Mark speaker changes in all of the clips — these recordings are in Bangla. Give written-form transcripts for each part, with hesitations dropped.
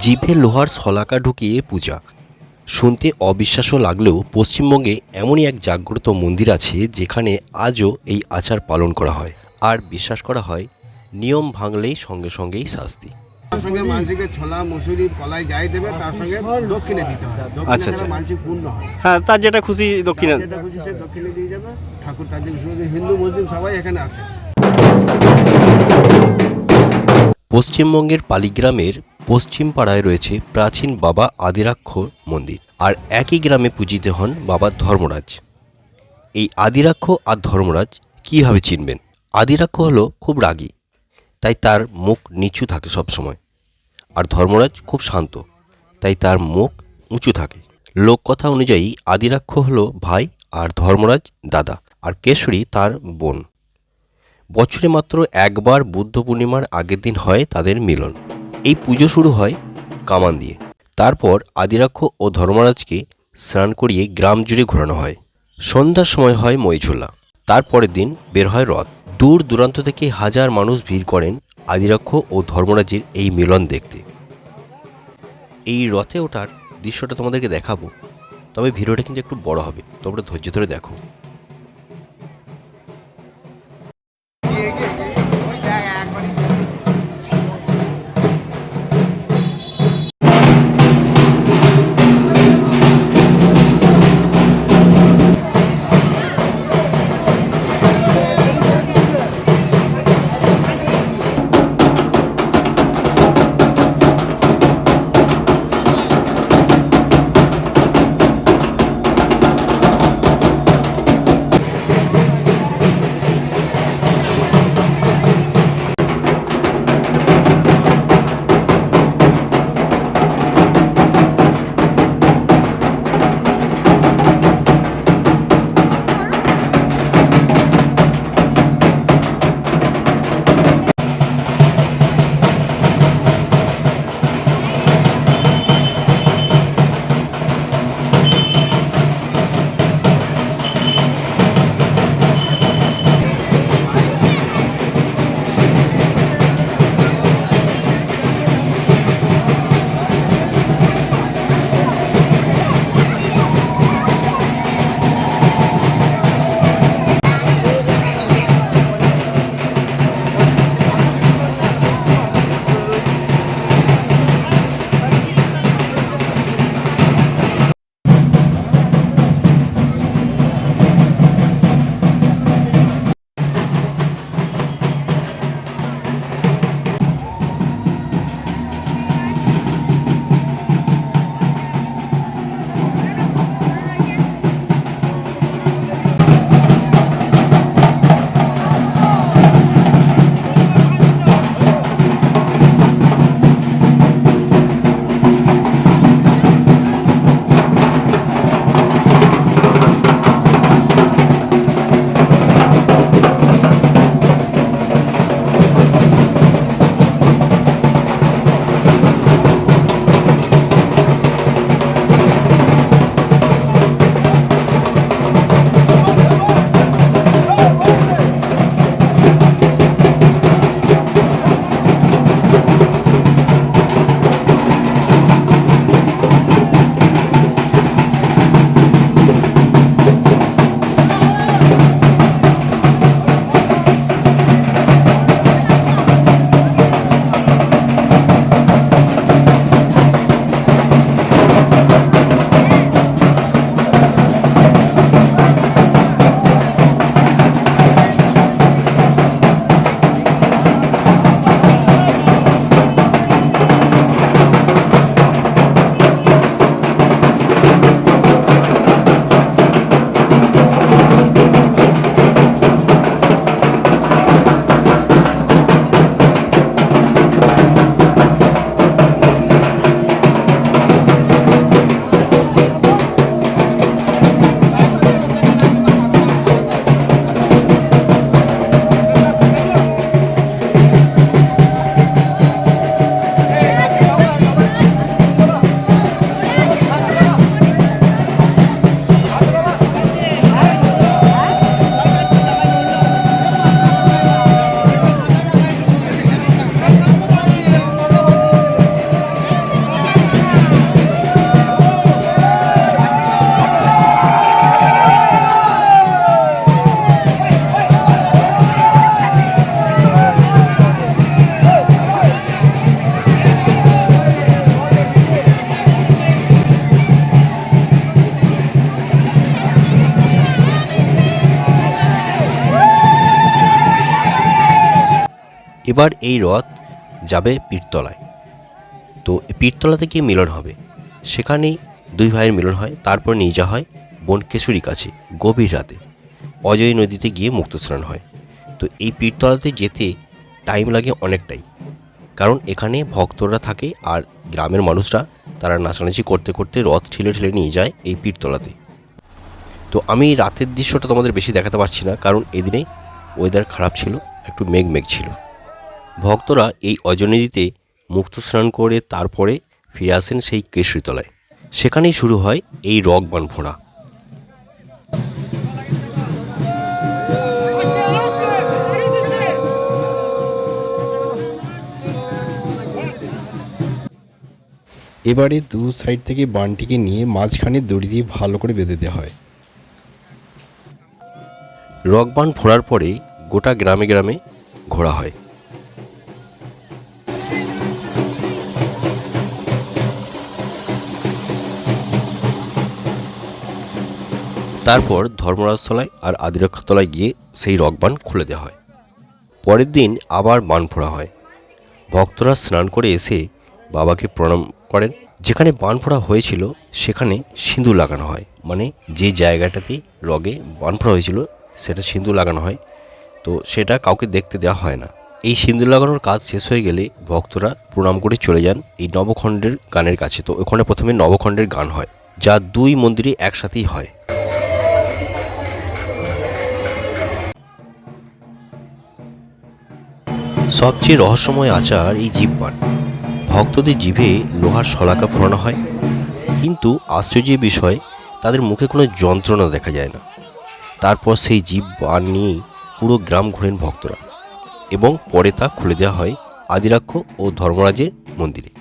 Speaker 1: জিভে লোহার শলাকা ঢুকিয়ে পূজা। শুনতে অবিশ্বাস্য লাগলেও পশ্চিমবঙ্গে এমনই এক জাগ্রত মন্দির আছে যেখানে আজও এই আচার পালন করা হয়। আর বিশ্বাস করা হয় নিয়ম ভাঙলেই সঙ্গে সঙ্গেই শাস্তি।
Speaker 2: তার সঙ্গে মানসিকের ছোলা মুসুরি কলাই যাই দেবে তার সঙ্গে দক্ষিণে দিতে হয়।
Speaker 3: আচ্ছা, আচ্ছা।
Speaker 2: মানসিক পূর্ণ হয়।
Speaker 3: হ্যাঁ, তার যেটা খুশি দক্ষিণে।
Speaker 2: যেটা খুশি সে দক্ষিণে দিয়ে যাবে। ঠাকুর তার জন্য হিন্দু মুসলিম সবাই এখানে আসে।
Speaker 1: পশ্চিমবঙ্গের পালিগ্রামের পশ্চিম পাড়ায় রয়েছে প্রাচীন বাবা আদিরাক্ষ মন্দির। আর একই গ্রামে পূজিত হন বাবা ধর্মরাজ। এই আদিরাক্ষ আর ধর্মরাজ কীভাবে চিনবেন? আদিরাক্ষ হলো খুব রাগী, তাই তার মুখ নিচু থাকে সবসময়। আর ধর্মরাজ খুব শান্ত, তাই তার মুখ উঁচু থাকে। লোককথা অনুযায়ী আদিরাক্ষ হলো ভাই আর ধর্মরাজ দাদা, আর কেশরী তার বোন। বছরে মাত্র একবার বুদ্ধ পূর্ণিমার আগের দিন হয় তাদের মিলন। এই পুজো শুরু হয় কামান দিয়ে। তারপর আদিরাক্ষ ও ধর্মরাজকে স্নান করিয়ে গ্রাম জুড়ে ঘোরানো হয়। সন্ধ্যার সময় হয় মইঝোলা। তারপরের দিন বের হয় রথ। দূর দূরান্ত থেকে হাজার মানুষ ভিড় করেন আদিরাক্ষ ও ধর্মরাজের এই মিলন দেখতে। এই রথে ওঠার দৃশ্যটা তোমাদেরকে দেখাবো, তবে ভিডিওটা কিন্তু একটু বড় হবে, তোমরা ধৈর্য ধরে দেখো। এবার এই রথ যাবে পীরতলায়। তো পীরতলাতে গিয়ে মিলন হবে, সেখানেই দুই ভাইয়ের মিলন হয়। তারপর নিয়ে যাওয়া হয় বনকেশ্বরীর কাছে গভীর রাতে, অজয় নদীতে গিয়ে মুক্ত স্নান হয়। তো এই পীরতলাতে যেতে টাইম লাগে অনেকটাই, কারণ এখানে ভক্তরা থাকে আর গ্রামের মানুষরা তারা নাচানাচি করতে করতে রথ ঠেলে ঠেলে নিয়ে যায় এই পীরতলাতে। তো আমি রাতের দৃশ্যটা তোমাদের বেশি দেখাতে পারছি না, কারণ এদিনে ওয়েদার খারাপ ছিল, একটু মেঘ মেঘ ছিল। ভক্তরা এই অজয় নদীতে মুক্ত স্নান করে তারপরে ফিরে আসেন সেই কেশরীতলায়। সেখানেই শুরু হয় এই রক বান ফোড়া। এবারে দু সাইড থেকে বানটিকে নিয়ে মাঝখানে দড়ি দিয়ে ভালো করে বেঁধে দেওয়া হয়। রক বান ফোড়ার পরে গোটা গ্রামে গ্রামে ঘোরা হয়। তারপর ধর্মরাজতলায় আর আদিরক্ষাতলায় গিয়ে সেই রক বান খুলে দেওয়া হয়। পরের দিন আবার বান ফোড়া হয়। ভক্তরা স্নান করে এসে বাবাকে প্রণাম করেন। যেখানে বান ফোড়া হয়েছিল সেখানে সিঁদুর লাগানো হয়, মানে যে জায়গাটাতে রগে বান ফোড়া হয়েছিল সেটা সিঁদুর লাগানো হয়। তো সেটা কাউকে দেখতে দেওয়া হয় না। এই সিঁদুর লাগানোর কাজ শেষ হয়ে গেলে ভক্তরা প্রণাম করে চলে যান এই নবখণ্ডের গানের কাছে। তো ওখানে প্রথমে নবখণ্ডের গান হয়, যা দুই মন্দিরে একসাথেই হয়। সবচেয়ে রহস্যময় আচার এই জীববান। ভক্তদের জিভে লোহার শলাকা ফোড়ানো হয়, কিন্তু আশ্চর্যের বিষয় তাদের মুখে কোনো যন্ত্রণা দেখা যায় না। তারপর সেই জীববান নিয়েই পুরো গ্রাম ঘোরেন ভক্তরা, এবং পরে তা খুলে দেওয়া হয় আদিরাক্ষ ও ধর্মরাজের মন্দিরে।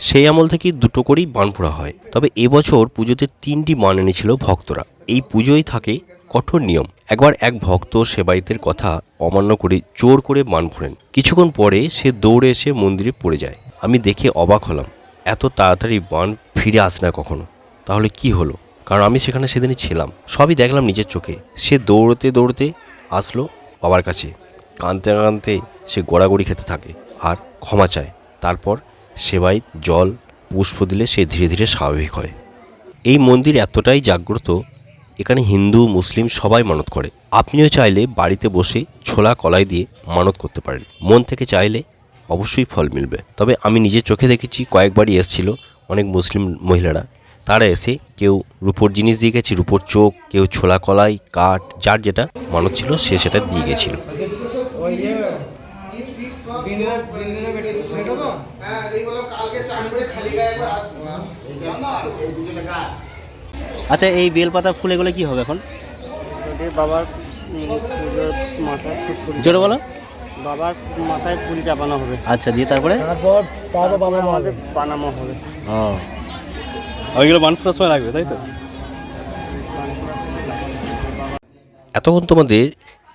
Speaker 1: সেই আমল থেকেই দুটো করেই বান ফোড়া হয়। তবে এবছর পুজোতে 3টি বান এনেছিল ভক্তরা। এই পুজোয় থাকে কঠোর নিয়ম। একবার এক ভক্ত সেবায়েতের কথা অমান্য করে জোর করে বান ফোড়েন। কিছুক্ষণ পরে সে দৌড়ে এসে মন্দিরে পড়ে যায়। আমি দেখে অবাক হলাম, এত তাড়াতাড়ি বান ফিরে আসে না কখনো। তাহলে কি হলো? কারণ আমি সেখানে সেদিনই ছিলাম, সবই দেখলাম নিজের চোখে। সে দৌড়তে দৌড়তে আসলো বাবার কাছে, কাঁদতে কাঁদতে সে গড়াগড়ি খেতে থাকে আর ক্ষমা চায়। তারপর সেবায়েত জল পুষ্প দিলে সে ধীরে ধীরে স্বাভাবিক হয়। এই মন্দির এতটাই জাগ্রত, এখানে হিন্দু মুসলিম সবাই মানত করে। আপনিও চাইলে বাড়িতে বসে ছোলা কলাই দিয়ে মানত করতে পারেন। মন থেকে চাইলে অবশ্যই ফল মিলবে। তবে আমি নিজের চোখে দেখেছি, কয়েকবারই এসেছিল অনেক মুসলিম মহিলারা। তারা এসে কেউ রূপোর জিনিস দিয়ে গেছে, রূপোর চোখ, কেউ ছোলা কলাই, কাঠ, যার যেটা মানত ছিল সে সেটা দিয়ে গেছিল।
Speaker 3: আচ্ছা, এই বেলপাতা ফুল এগুলো কি হবে এখন?
Speaker 4: বাবার পুজোর মাথায় ফুল,
Speaker 3: জোরে বলো।
Speaker 4: বাবার মাথায় ফুল চাপানো হবে।
Speaker 3: আচ্ছা, দিয়ে তারপরে
Speaker 4: বাবার আমাদের বানানো হবে।
Speaker 3: ওইগুলো বান ফোড়ার সময় লাগবে, তাই তো?
Speaker 1: এতক্ষণ তোমাদের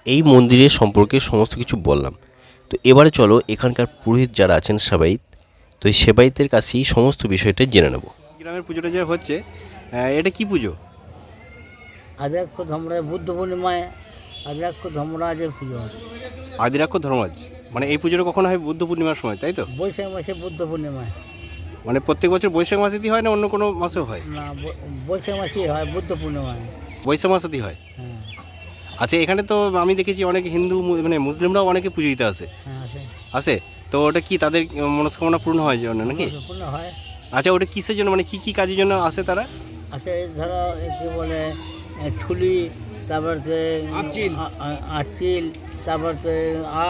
Speaker 1: এই মন্দিরের সম্পর্কে সমস্ত কিছু বললাম। তো এবারে চলো এখানকার পুরোহিত যারা আছেন সেবায়েত, তো এই সেবায়েতের কাছেই সমস্ত বিষয়টা জেনে নেব।
Speaker 3: গ্রামের পুজোটা যে হচ্ছে, এটা কি পুজো?
Speaker 4: আদিরাক্ষ ধর্মরাজ বুদ্ধ পূর্ণিমায় আদিরাক্ষ ধর্মরাজের পুজো হয়।
Speaker 3: আদিরাক্ষ ধর্মরাজ মানে এই পুজোটা কখন হয়? বুদ্ধ পূর্ণিমার সময়, তাই তো?
Speaker 4: বৈশাখ মাসে বুদ্ধ পূর্ণিমায়।
Speaker 3: মানে প্রত্যেক বছর বৈশাখ মাসেতেই হয় না অন্য কোনো মাসেও হয়?
Speaker 4: না, বৈশাখ মাসেই হয় বুদ্ধ পূর্ণিমায়।
Speaker 3: বৈশাখ মাসেতেই হয়।
Speaker 4: হ্যাঁ
Speaker 3: আচ্ছা, এখানে তো আমি দেখেছি অনেক হিন্দু মানে মুসলিমরাও অনেকে পুজো দিতে আসে।
Speaker 4: হ্যাঁ আছে।
Speaker 3: আসে তো ওটা কি তাদের মনস্কামনা পূর্ণ হয় জন্য নাকি?
Speaker 4: পূর্ণ হয়।
Speaker 3: আচ্ছা, ওটা কিসের জন্য, মানে কি কি কাজের জন্য আসে তারা?
Speaker 4: আছে ধরো কি বলে ছুলি, তারপর আঁচিল, তারপর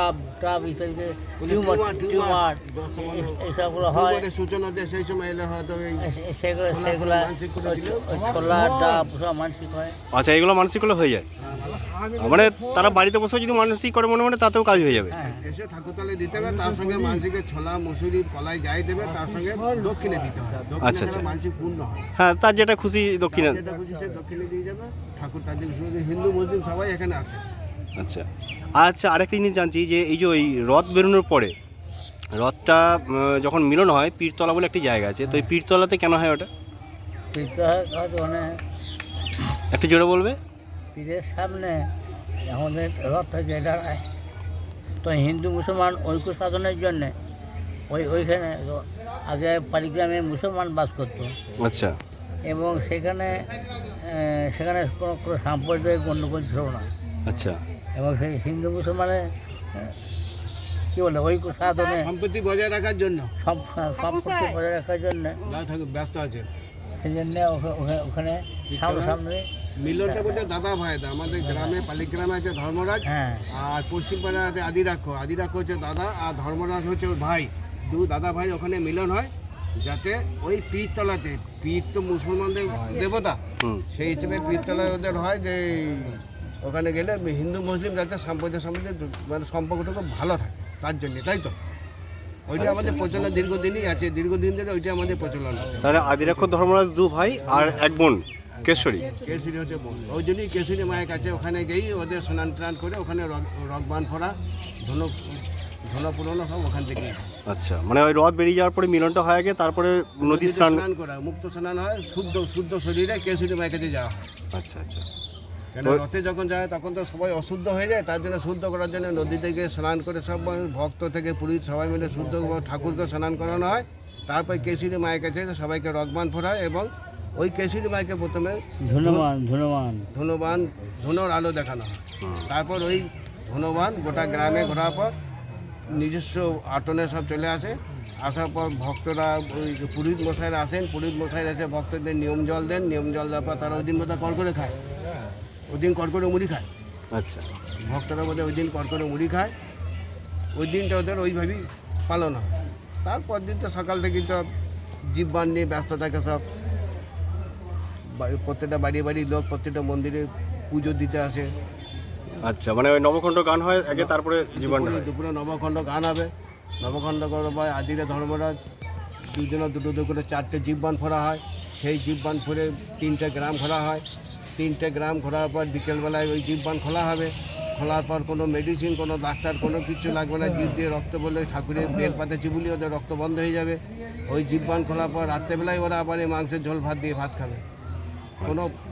Speaker 4: আব টাব ইত্যাদি টিউমার এইসবগুলো হয়।
Speaker 2: সূচনা দেয় সেই সময় এলে হয়তো
Speaker 4: সেগুলো ছোলা ডাব সব মানসিক হয়।
Speaker 3: আচ্ছা, এগুলো মানসিক করলে হয়ে যায়? মানে তারা বাড়িতে বসে যদি মানসিক করে মনে মনে তাতেও কাজ হয়ে যাবে?
Speaker 4: হ্যাঁ
Speaker 2: এসে ঠাকুরতলায় দিতে হবে, তার সঙ্গে মানসিকে ছোলা মুসুরি কলাই যাই দেবে, তার সঙ্গে দক্ষিণে দিতে হবে।
Speaker 3: আচ্ছা,
Speaker 2: দক্ষিণে মানসিক পূর্ণ হয়।
Speaker 3: হ্যাঁ, তার যেটা খুশি দক্ষিণে।
Speaker 2: যেটা খুশি সে দক্ষিণে দিয়ে যাবে। ঠাকুর তার হিন্দু মুসলিম সবাই এখানে আসে।
Speaker 3: আচ্ছা আচ্ছা, আরেকটা জিনিস জানছি যে এই যে ওই রথ বেরোনোর পরে রথটা যখন মিলন হয় পীরতলা বলে একটি জায়গা আছে, তো এই পীরতলাতে কেন হয় ওটা
Speaker 4: পীরতলার কাজ মানে
Speaker 3: একটু জোরে বলবে?
Speaker 4: পীরের সামনে আমাদের রথটা যে দাঁড়ায়, তো হিন্দু মুসলমান ঐক্য সাধনের জন্যে ওইখানে আগে পালিগ্রামে মুসলমান বাস করতো,
Speaker 3: আচ্ছা
Speaker 4: এবং সেখানে কোনো সাম্প্রদায়িক গণ্ডগোল ছিল না,
Speaker 3: আচ্ছা
Speaker 4: এবং সেই হিন্দু মুসলমানের কী বলে ঐক্য সাধনে
Speaker 2: সম্পত্তি বজায় রাখার জন্য
Speaker 4: সম্পত্তি বজায় রাখার জন্যে
Speaker 2: যা থাকে ব্যস্ত আছে।
Speaker 4: সেই জন্যে ওখানে সামনে
Speaker 2: মিলনটা বলতে দাদা ভাইদা, আমাদের গ্রামে পালিগ্রামে আছে ধর্মরাজ,
Speaker 4: হ্যাঁ
Speaker 2: আর পশ্চিম পাড়ায় আছে আদিরাক্ষ হচ্ছে দাদা, আর ধর্মরাজ হচ্ছে ওর ভাই, দু দাদা ভাই ওখানে মিলন হয়, যাতে ওই পীরতলাতে, পীর তো মুসলমানদের দেবতা,
Speaker 3: হুম
Speaker 2: সেই হিসেবে পীরতলা ওদের হয় যে ওখানে গেলে হিন্দু মুসলিম যাতে সম্প্রদায় মানে সম্পর্কটা খুব ভালো থাকে, তার জন্যে, তাই তো ওইটা আমাদের প্রচলন দীর্ঘদিনই আছে, দীর্ঘদিন ধরে ওইটা আমাদের প্রচলন আছে।
Speaker 3: তাহলে আদিরাক্ষ ধর্মরাজ দু ভাই আর এক বোন কেশরী।
Speaker 2: কেশরী হচ্ছে বোন, ওই জন্যই কেশরী মায়ের কাছে ওখানে গিয়েই ওদের স্নান টান করে ওখানে রকবান ফোড়া ধন পুরনো সব ওখান থেকেই।
Speaker 3: আচ্ছা, মানে ওই রথ বেরিয়ে যাওয়ার পরে মিলনটা হয় আগে, তারপরে নদীর স্নান
Speaker 2: করা, মুক্ত স্নান হয়, শুদ্ধ শরীরে কেশরী মায়ের কাছে যাওয়া হয়।
Speaker 3: আচ্ছা আচ্ছা
Speaker 2: কেন রথে যখন যায় তখন তো সবাই অশুদ্ধ হয়ে যায়, তার জন্য শুদ্ধ করার জন্য নদীতে গিয়ে স্নান করে সব ভক্ত থেকে পুরীর সবাই মিলে শুদ্ধ ঠাকুরকে স্নান করানো হয়, তারপর কেশরী মায়ের কাছে সবাইকে রকবান ফোড়ায়, এবং ওই কেশরী মাইকে প্রথমে ধনুর আলো দেখানো হয়, তারপর ওই ধনুবান গোটা গ্রামে ঘোরার পর নিজস্ব আটনে সব চলে আসে, আসার পর ভক্তরা ওই পুরোহিত মশাইরা আসেন, পুরোহিত মশাইরা এসে ভক্তদের নিয়ম জল দেন, নিয়ম জল দেওয়ার পর তারা ওই দিন বোধহয় কর করে খায়, ওই দিন কর করে মুড়ি খায়,
Speaker 3: আচ্ছা
Speaker 2: ভক্তরা বোধহয় ওই দিন কর করে মুড়ি খায়, ওই দিনটা ওদের ওইভাবেই পালন হয়। তারপর দিন তো সকাল থেকে তো জীববান নিয়ে ব্যস্ত থাকে সব, প্রত্যেকটা বাড়ি লোক প্রত্যেকটা মন্দিরে পুজো দিতে আসে।
Speaker 3: আচ্ছা, মানে ওই নবখণ্ড গান হয় আগে, তারপরে জীবন
Speaker 2: দুপুরে নবখণ্ড গান হবে, নবখণ্ড করার পর আদিরা ধর্মরাজ দুজনে দুটো করে 4টে জীববান ফোড়া হয়, সেই জীববান ফোড়ে 3টে গ্রাম ঘোরা হয়, 3টে গ্রাম ঘোরার পর বিকেলবেলায় ওই জীববান খোলা হবে, খোলার পর কোনো মেডিসিন, কোনো ডাক্তার, কোনো কিছু লাগবে না, জীব দিয়ে রক্ত বললে ঠাকুরের বেলপাতে চিবুলি ওদের রক্ত বন্ধ হয়ে যাবে। ওই জীববান খোলার পর রাত্রেবেলায় ওরা আবার এই মাংসের ঝোল ভাত দিয়ে ভাত খাবে,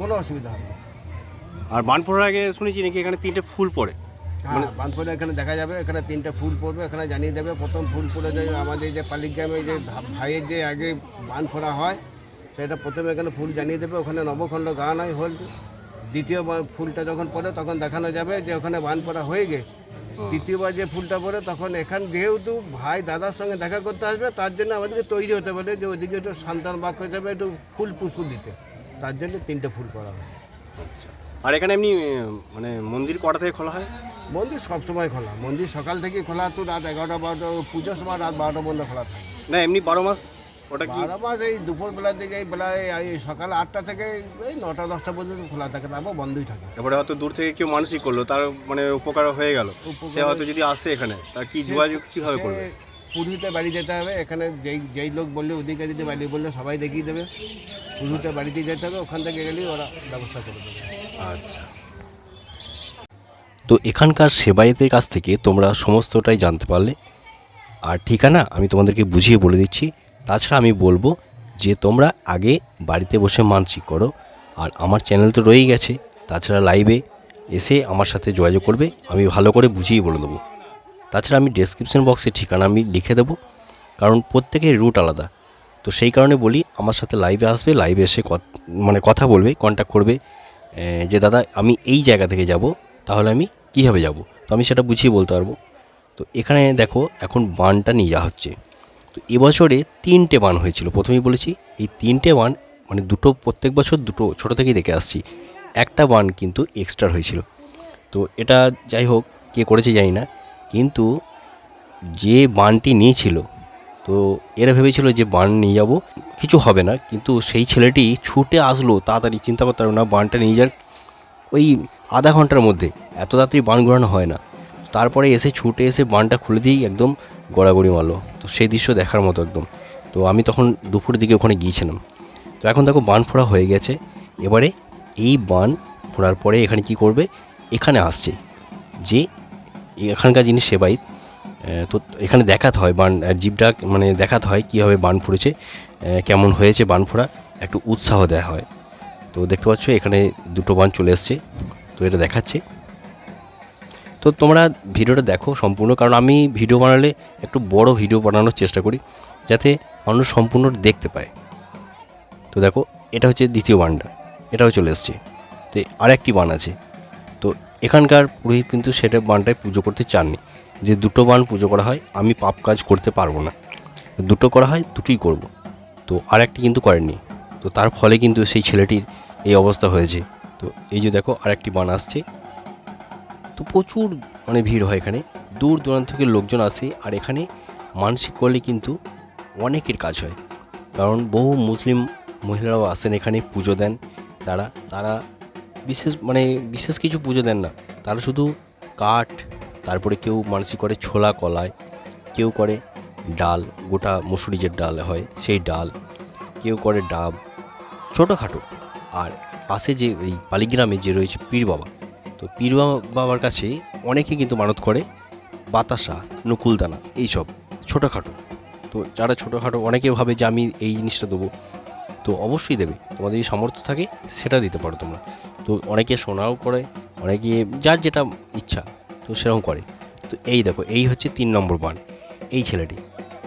Speaker 2: কোনো অসুবিধা হবে না।
Speaker 3: আর বান ফোড়ার আগে শুনেছি নাকি এখানে 3টে ফুল পড়ে,
Speaker 2: মানে বানপুরে এখানে দেখা যাবে, এখানে 3টে ফুল পড়বে, এখানে জানিয়ে দেবে। প্রথম ফুল পড়ে যায় আমাদের যে পালিগ্রামে যে ভাইয়ের যে আগে বান ফোড়া হয়, সেটা প্রথমে এখানে ফুল জানিয়ে দেবে, ওখানে নবখণ্ড গান হয় হল। দ্বিতীয়বার ফুলটা যখন পড়ে তখন দেখানো যাবে যে ওখানে বান পড়া হয়ে গেছে। তৃতীয়বার যে ফুলটা পড়ে তখন এখান যেহেতু ভাই দাদার সঙ্গে দেখা করতে আসবে, তার জন্য আমাদেরকে তৈরি হতে পারে যে ওইদিকে একটু সন্তান বাক্য হিসাবে একটু ফুল পুষ্প দিতে, তার জন্য 3টে ফুল করা হয়।
Speaker 3: আচ্ছা, আর এখানে এমনি মানে মন্দির কটা থেকে খোলা হয়?
Speaker 2: মন্দির সবসময় খোলা, মন্দির সকাল থেকে খোলা, তো রাত 11টা 12টা, পুজোর সময় রাত 12টা পর্যন্ত খোলা থাকে
Speaker 3: না, এমনি 12 মাস ওটা কি?
Speaker 2: 12 মাস এই দুপুরবেলার দিকে, এই বেলায় এই সকাল 8টা থেকে এই 9টা 10টা পর্যন্ত খোলা থাকে, তারপর বন্ধই থাকে।
Speaker 3: এবারে হয়তো দূর থেকে কেউ মানসিক করলো, তার মানে উপকার হয়ে গেল, সে হয়তো যদি আসে এখানে, তার কি যোগাযোগ কীভাবে করবে?
Speaker 2: পুরীতে বাড়ি যেতে হবে, এখানে যেই লোক বললে অধিকারীতে বাড়ি বললে সবাই দেখিয়ে দেবে, পুরীতে বাড়িতে যেতে হবে, ওখান থেকে গেলেই ওরা ব্যবস্থা করে দেবে।
Speaker 3: আচ্ছা,
Speaker 1: তো এখানকার সেবায়েতের কাছ থেকে তোমরা সমস্তটাই জানতে পারলে। আর ঠিকানা আমি তোমাদেরকে বুঝিয়ে বলে দিচ্ছি। তাছাড়া আমি বলবো যে তোমরা আগে বাড়িতে বসে মানসিক করো, আর আমার চ্যানেল তো রয়েই গেছে, তাছাড়া লাইভে এসে আমার সাথে যোগাযোগ করবে, আমি ভালো করে বুঝিয়ে বলে দেবো। তাছাড়া আমি ডেসক্রিপশন বক্সে ঠিকানা আমি লিখে দেবো, কারণ প্রত্যেকের রুট আলাদা, তো সেই কারণে বলি আমার সাথে লাইভে আসবে, লাইভে এসে কথা বলবে, কন্ট্যাক্ট করবে যে দাদা আমি এই জায়গা থেকে যাব, তাহলে আমি কীভাবে যাব, তো আমি সেটা বুঝিয়ে বলতে পারবো। তো এখানে দেখো এখন বানটা নিয়ে যাওয়া হচ্ছে। তো এবছরে 3টে বান হয়েছিল, প্রথমেই বলেছি এই 3টে বান, মানে দুটো প্রত্যেক বছর দুটো ছোটো থেকেই দেখে আসছি, একটা বান কিন্তু এক্সট্রা হয়েছিল। তো এটা যাই হোক কে করেছে জানি না, কিন্তু যে বানটি নিয়েছিল, তো এরা ভেবেছিল যে বান নিয়ে যাব কিছু হবে না, কিন্তু সেই ছেলেটি ছুটে আসলো তাড়াতাড়ি, চিন্তা করতে পারো না, বানটা নিয়ে যার ওই আধা ঘন্টার মধ্যে, এত তাড়াতাড়ি বান ঘোরানো হয় না। তারপরে এসে ছুটে এসে বানটা খুলে দিয়েই একদম গড়াগড়ি মারলো। তো সেই দৃশ্য দেখার মতো একদম। তো আমি তখন দুপুরের দিকে ওখানে গিয়েছিলাম। তো এখন দেখো বান ফোড়া হয়ে গেছে, এবারে এই বান ফোড়ার পরে এখানে কি করবে, এখানে আসছে যে এখানকার যিনি সেবায়িত তো এখানে দেখাতে হয় বান জিভটা মানে দেখাতে হয় কীভাবে বান ফুটেছে, কেমন হয়েছে বান ফোড়া, একটু উৎসাহ দেওয়া হয়। তো দেখতে পাচ্ছ এখানে দুটো বান চলে এসছে, তো এটা দেখাচ্ছে। তো তোমরা ভিডিওটা দেখো সম্পূর্ণ, কারণ আমি ভিডিও বানালে একটু বড় ভিডিও বানানোর চেষ্টা করি যাতে মানুষ সম্পূর্ণ দেখতে পায়। তো দেখো এটা হচ্ছে দ্বিতীয় বানটা, এটাও চলে এসছে। তো আরেকটি বান আছে, তো এখানকার পুরোহিত কিন্তু সেটা বানটায় পুজো করতে চাননি, যে দুটো বান পুজো করা হয়, আমি পাপ কাজ করতে পারবো না, দুটো করা হয় দুটোই করব। তো আরেকটি কিন্তু করেননি, তো তার ফলে কিন্তু সেই ছেলেটির এই অবস্থা হয়েছে। তো এই যে দেখো আরেকটি বান আসছে। তো প্রচুর মানে ভিড় হয় এখানে, দূর দূরান্ত থেকে লোকজন আসে, আর এখানে মানসিক করলে কিন্তু অনেকের কাজ হয়, কারণ বহু মুসলিম মহিলারাও আসেন এখানে পুজো দেন। তারা বিশেষ কিছু পুজো দেন না, তারা শুধু কাঠ, তারপরে কেউ মানসিক করে ছোলা কলায়, কেউ করে ডাল, গোটা মুসুরি যে ডাল হয় সেই ডাল, কেউ করে ডাব, ছোটোখাটো। আর পাশে যে এই পালিগ্রামে যে রয়েছে পীর বাবা, তো পীর বাবার কাছে অনেকে কিন্তু মানত করে বাতাসা, নকুলদানা, এইসব ছোটোখাটো। তো যারা ছোটোখাটো অনেকে ভাবে যে আমি এই জিনিসটা দেবো, তো অবশ্যই দেবে, তোমাদের যদি সামর্থ্য থাকে সেটা দিতে পারো তোমরা। তো অনেকে সোনাও করে, অনেকে যার যেটা ইচ্ছা তো সেরকম করে। তো এই দেখো এই হচ্ছে 3 নম্বর বান, এই ছেলেটি।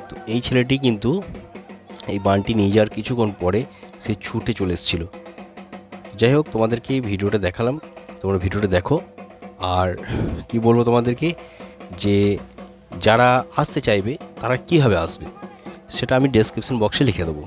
Speaker 1: তো এই ছেলেটি কিন্তু এই বানটি নিয়ে যাওয়ার কিছুক্ষণ পরে সে ছুটে চলে এসেছিলো। যাই হোক, তোমাদেরকে এই ভিডিওটা দেখালাম, তোমরা ভিডিওটা দেখো। আর কি বলবো তোমাদেরকে, যে যারা আসতে চাইবে তারা কীভাবে আসবে সেটা আমি ডেসক্রিপশন বক্সে লিখে দেবো।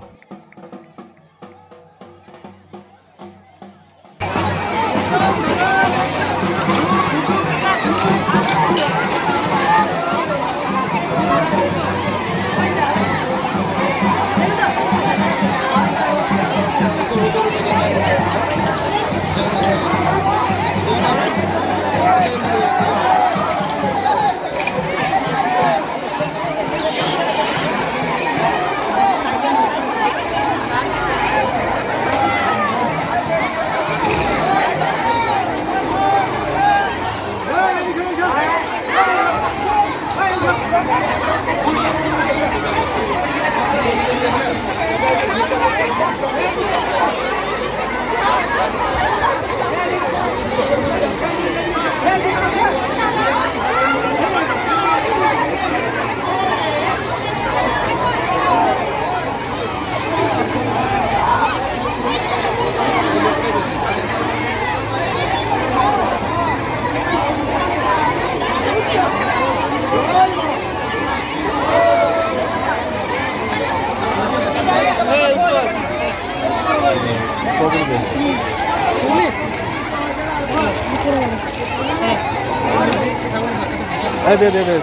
Speaker 2: দে দে দে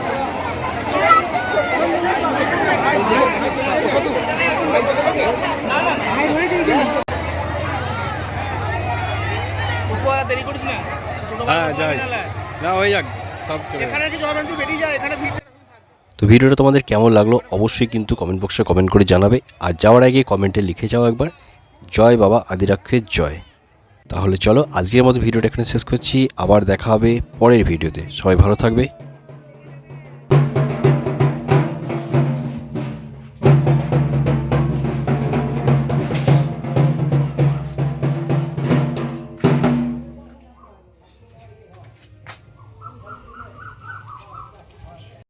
Speaker 5: দেরি করিস না,
Speaker 3: হ্যাঁ যাই না, হয়ে যাক সব চলে।
Speaker 5: এখানে কিছু হবে না, তুই বেরিয়ে যা, এখানে ভিড়।
Speaker 1: তো ভিডিওটা তোমাদের কেমন লাগলো অবশ্যই কিন্তু কমেন্ট বক্সে কমেন্ট করে জানাবে। আর যাওয়ার আগে কমেন্টে লিখে যাও একবার জয় বাবা আদিরাক্ষের জয়। তাহলে চলো আজকের মতো ভিডিওটা এখানে শেষ করছি, আবার দেখা হবে পরের ভিডিওতে। সবাই ভালো থাকবে।